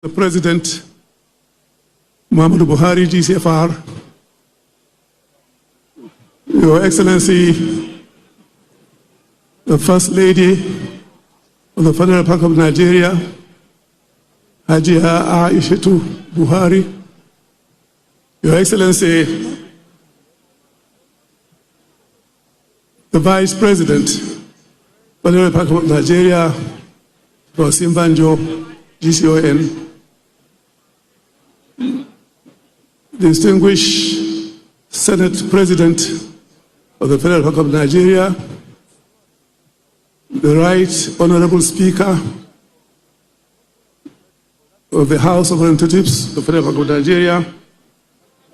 the President, Muhammadu Buhari, GCFR, Your Excellency, the First Lady of the Federal Republic of Nigeria, Hajiya Aishatu Buhari, Your Excellency, the Vice President of the Republic of Nigeria, Simbanjo, GCON, distinguished Senate President of the Federal Republic of Nigeria, the Right Honorable Speaker of the House of Representatives of the Federal Republic of Nigeria,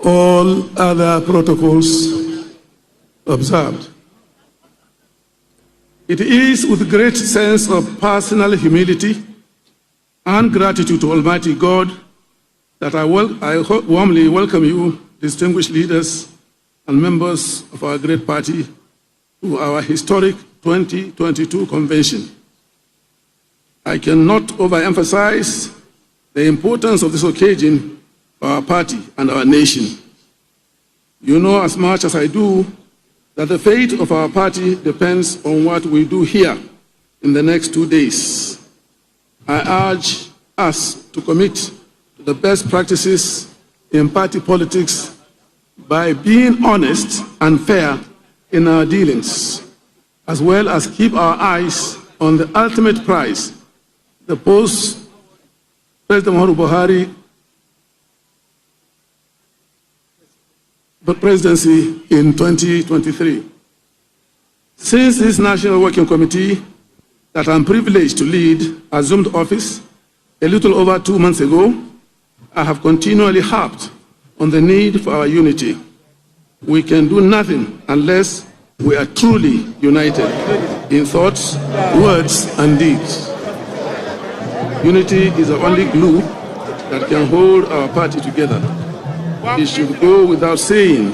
all other protocols observed. It is with great sense of personal humility and gratitude to Almighty God that I warmly welcome you, distinguished leaders and members of our great party, to our historic 2022 convention. I cannot overemphasize the importance of this occasion for our party and our nation. You know as much as I do that the fate of our party depends on what we do here in the next 2 days. I urge us to commit to the best practices in party politics by being honest and fair in our dealings, as well as keep our eyes on the ultimate prize, the post-President Muhammadu Buhari presidency in 2023. Since this National Working Committee that I'm privileged to lead assumed office a little over 2 months ago, I have continually harped on the need for our unity. We can do nothing unless we are truly united in thoughts, words, and deeds. Unity is the only glue that can hold our party together. It should go without saying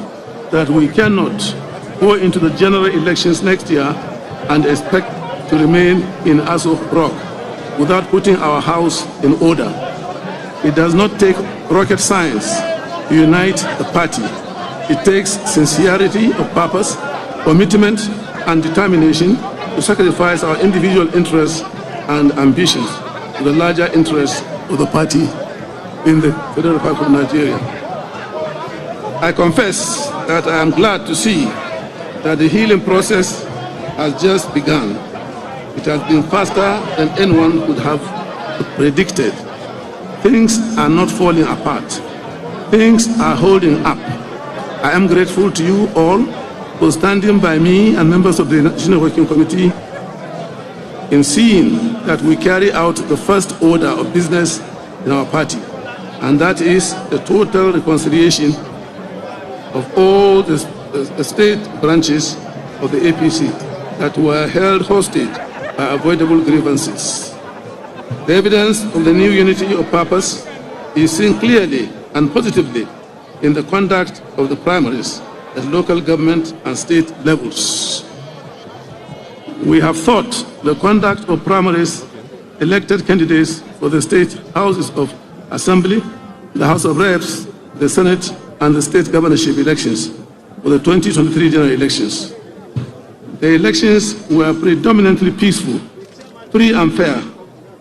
that we cannot go into the general elections next year and expect to remain in Aso Rock without putting our house in order. It does not take rocket science to unite the party. It takes sincerity of purpose, commitment, and determination to sacrifice our individual interests and ambitions to the larger interests of the party in the Federal Republic of Nigeria. I confess that I am glad to see that the healing process has just begun. It has been faster than anyone could have predicted. Things are not falling apart. Things are holding up. I am grateful to you all for standing by me and members of the National Working Committee in seeing that we carry out the first order of business in our party, and that is the total reconciliation of all the state branches of the APC that were held hostage by avoidable grievances. The evidence of the new unity of purpose is seen clearly and positively in the conduct of the primaries at local government and state levels. We have thought the conduct of primaries elected candidates for the state houses of assembly, the House of Reps, the Senate, and the state governorship elections for the 2023 general elections. The elections were predominantly peaceful, free and fair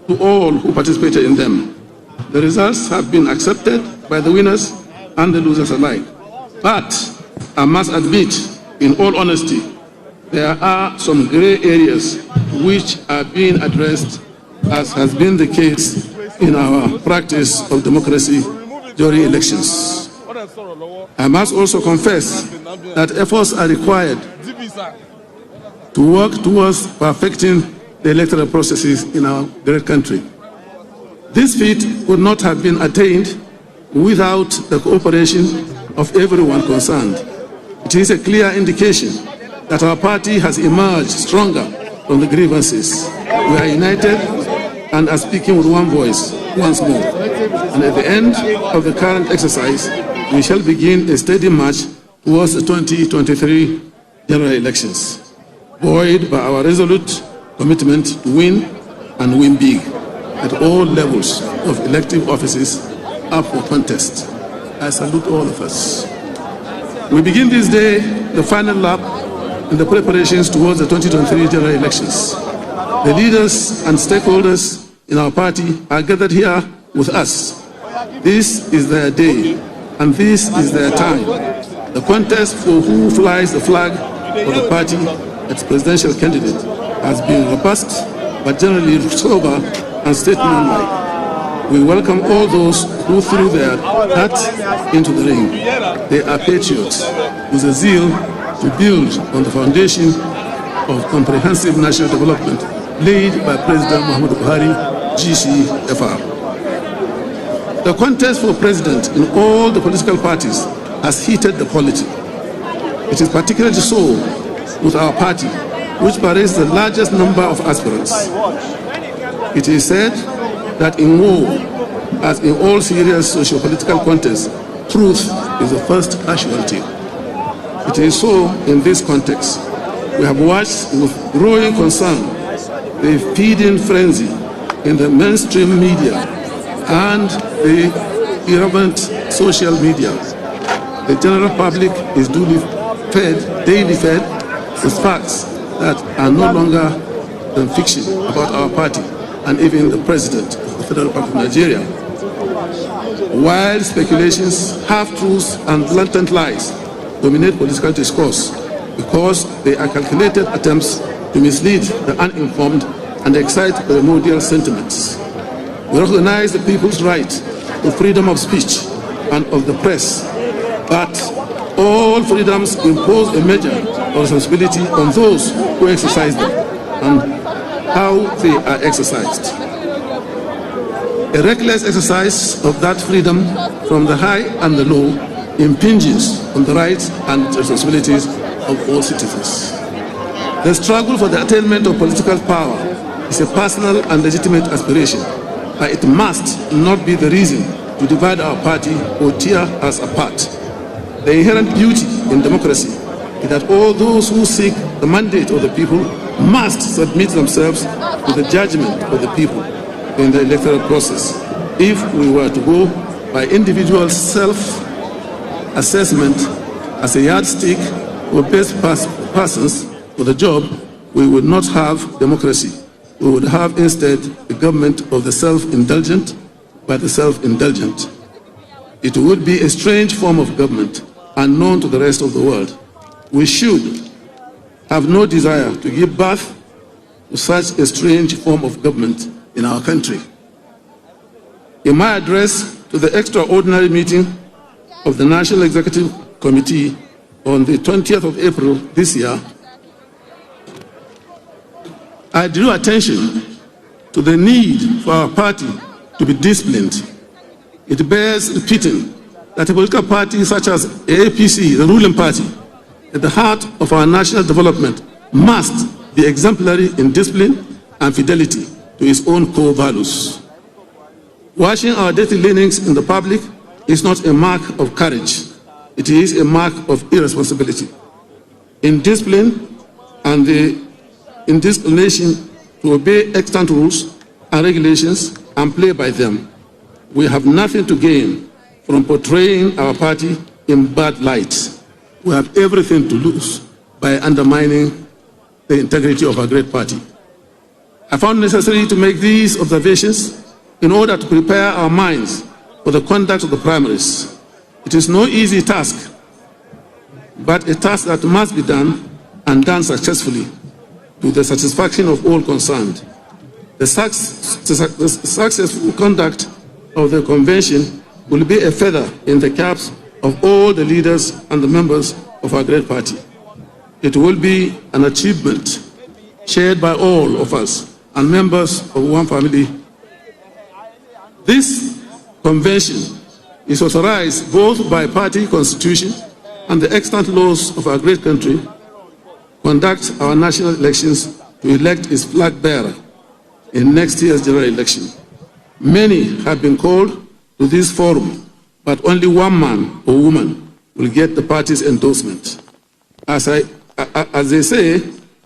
to all who participated in them. The results have been accepted by the winners and the losers alike. But I must admit, in all honesty, there are some gray areas which are being addressed, as has been the case in our practice of democracy during elections. I must also confess that efforts are required to work towards perfecting the electoral processes in our great country. This feat would not have been attained without the cooperation of everyone concerned. It is a clear indication that our party has emerged stronger from the grievances. We are united and are speaking with one voice once more. And at the end of the current exercise, we shall begin a steady march towards the 2023 general elections, buoyed by our resolute commitment to win and win big. at all levels of elective offices up for contest. I salute all of us. We begin this day the final lap in the preparations towards the 2023 general elections. The leaders and stakeholders in our party are gathered here with us. This is their day, and this is their time. The contest for who flies the flag of the party as presidential candidate has been robust, but generally sober and statesmanlike. We welcome all those who threw their hat into the ring. They are patriots with a zeal to build on the foundation of comprehensive national development laid by President Muhammadu Buhari, GCFR. The contest for president in all the political parties has heated the polity. It is particularly so with our party, which parades the largest number of aspirants. It is said that in war, as in all serious socio-political contests, truth is the first casualty. It is so in this context. We have watched with growing concern the feeding frenzy in the mainstream media and the irrelevant social media. The general public is daily fed with facts that are no longer than fiction about our party and even the President of the Federal Republic of Nigeria. Wild speculations, half-truths, and blatant lies dominate political discourse because they are calculated attempts to mislead the uninformed and excite primordial sentiments. We recognize the people's right to freedom of speech and of the press, but all freedoms impose a measure of responsibility on those who exercise them and how they are exercised. A reckless exercise of that freedom from the high and the low impinges on the rights and responsibilities of all citizens. The struggle for the attainment of political power is a personal and legitimate aspiration, but it must not be the reason to divide our party or tear us apart. The inherent beauty in democracy is that all those who seek the mandate of the people must submit themselves to the judgment of the people in the electoral process. If we were to go by individual self-assessment as a yardstick for best persons for the job, we would not have democracy. We would have instead a government of the self-indulgent by the self-indulgent. It would be a strange form of government unknown to the rest of the world. We should have no desire to give birth to such a strange form of government in our country. In my address to the extraordinary meeting of the National Executive Committee on the 20th of April this year, I drew attention to the need for our party to be disciplined. It bears repeating that a political party such as APC, the ruling party, at the heart of our national development, must be exemplary in discipline and fidelity to its own core values. Watching our dirty leanings in the public is not a mark of courage. It is a mark of irresponsibility. In discipline and the indisciplination to obey extant rules and regulations and play by them, we have nothing to gain from portraying our party in bad light. We have everything to lose by undermining the integrity of our great party. I found necessary to make these observations in order to prepare our minds for the conduct of the primaries. It is no easy task, but a task that must be done and done successfully to the satisfaction of all concerned. The successful conduct of the convention will be a feather in the caps of all the leaders and the members of our great party. It will be an achievement shared by all of us and members of one family. This convention is authorized both by party constitution and the extant laws of our great country, conduct our national elections to elect its flag bearer in next year's general election. Many have been called to this forum, but only one man or woman will get the party's endorsement. As they say,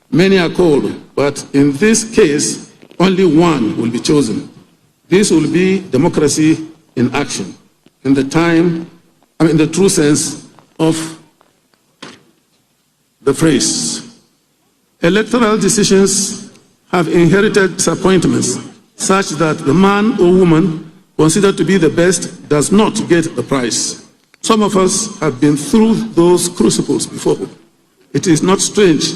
many are called, but in this case, only one will be chosen. This will be democracy in action, in the true sense of the phrase. Electoral decisions have inherited disappointments such that the man or woman considered to be the best does not get the prize. Some of us have been through those crucibles before. It is not strange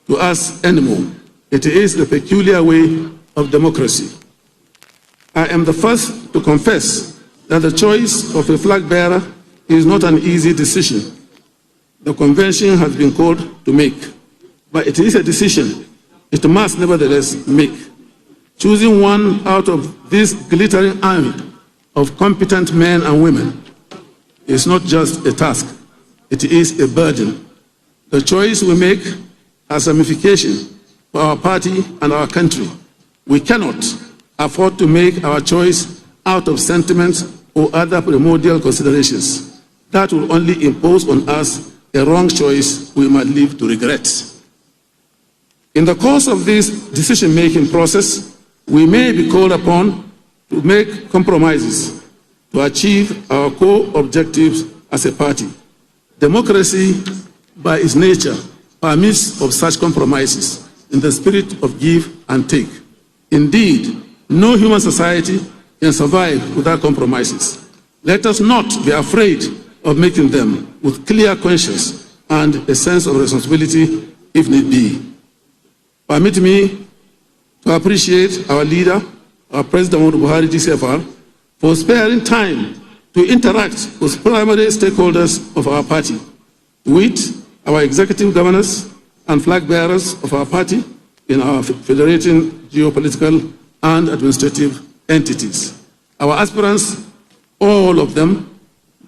to us anymore. It is the peculiar way of democracy. I am the first to confess that the choice of a flag bearer is not an easy decision the convention has been called to make, but it is a decision it must nevertheless make. Choosing one out of this glittering army of competent men and women is not just a task, it is a burden. The choice we make has ramifications for our party and our country. We cannot afford to make our choice out of sentiment or other primordial considerations. That will only impose on us a wrong choice we might live to regret. In the course of this decision-making process, we may be called upon to make compromises to achieve our core objectives as a party. Democracy, by its nature, permits of such compromises in the spirit of give and take. Indeed, no human society can survive without compromises. Let us not be afraid of making them with clear conscience and a sense of responsibility if need be. Permit me to appreciate our leader, our President Buhari GCFR, for sparing time to interact with primary stakeholders of our party, with our executive governors and flag bearers of our party in our federating geopolitical and administrative entities. Our aspirants, all of them,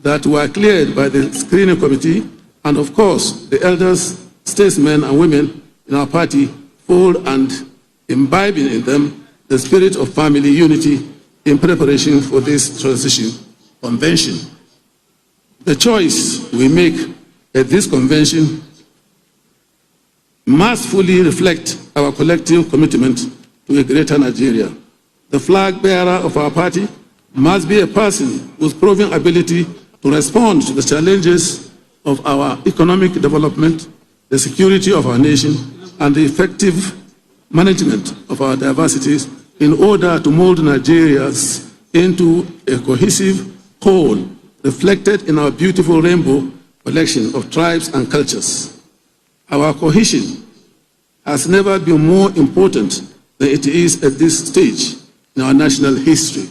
that were cleared by the screening committee, and of course, the elders, statesmen and women in our party, full and imbibing in them the spirit of family unity in preparation for this transition convention. The choice we make at this convention must fully reflect our collective commitment to a greater Nigeria. The flag bearer of our party must be a person with proven ability to respond to the challenges of our economic development, the security of our nation, and the effective management of our diversities in order to mold Nigerians into a cohesive whole reflected in our beautiful rainbow collection of tribes and cultures. Our cohesion has never been more important than it is at this stage in our national history.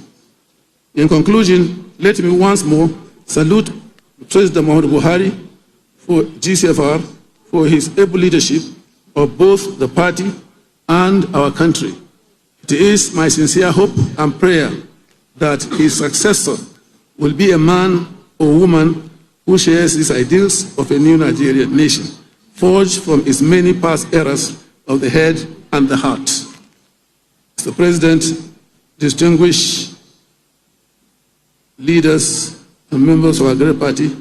In conclusion, let me once more salute President Muhammadu Buhari for GCFR for his able leadership of both the party and our country. It is my sincere hope and prayer that his successor will be a man or woman who shares these ideals of a new Nigerian nation, forged from its many past eras of the head and the heart. Mr. President, distinguished leaders and members of our great party,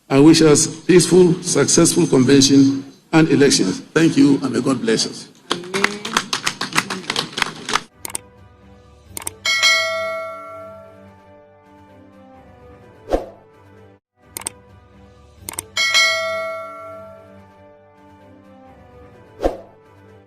I wish us peaceful, successful convention and elections. Thank you, and may God bless us.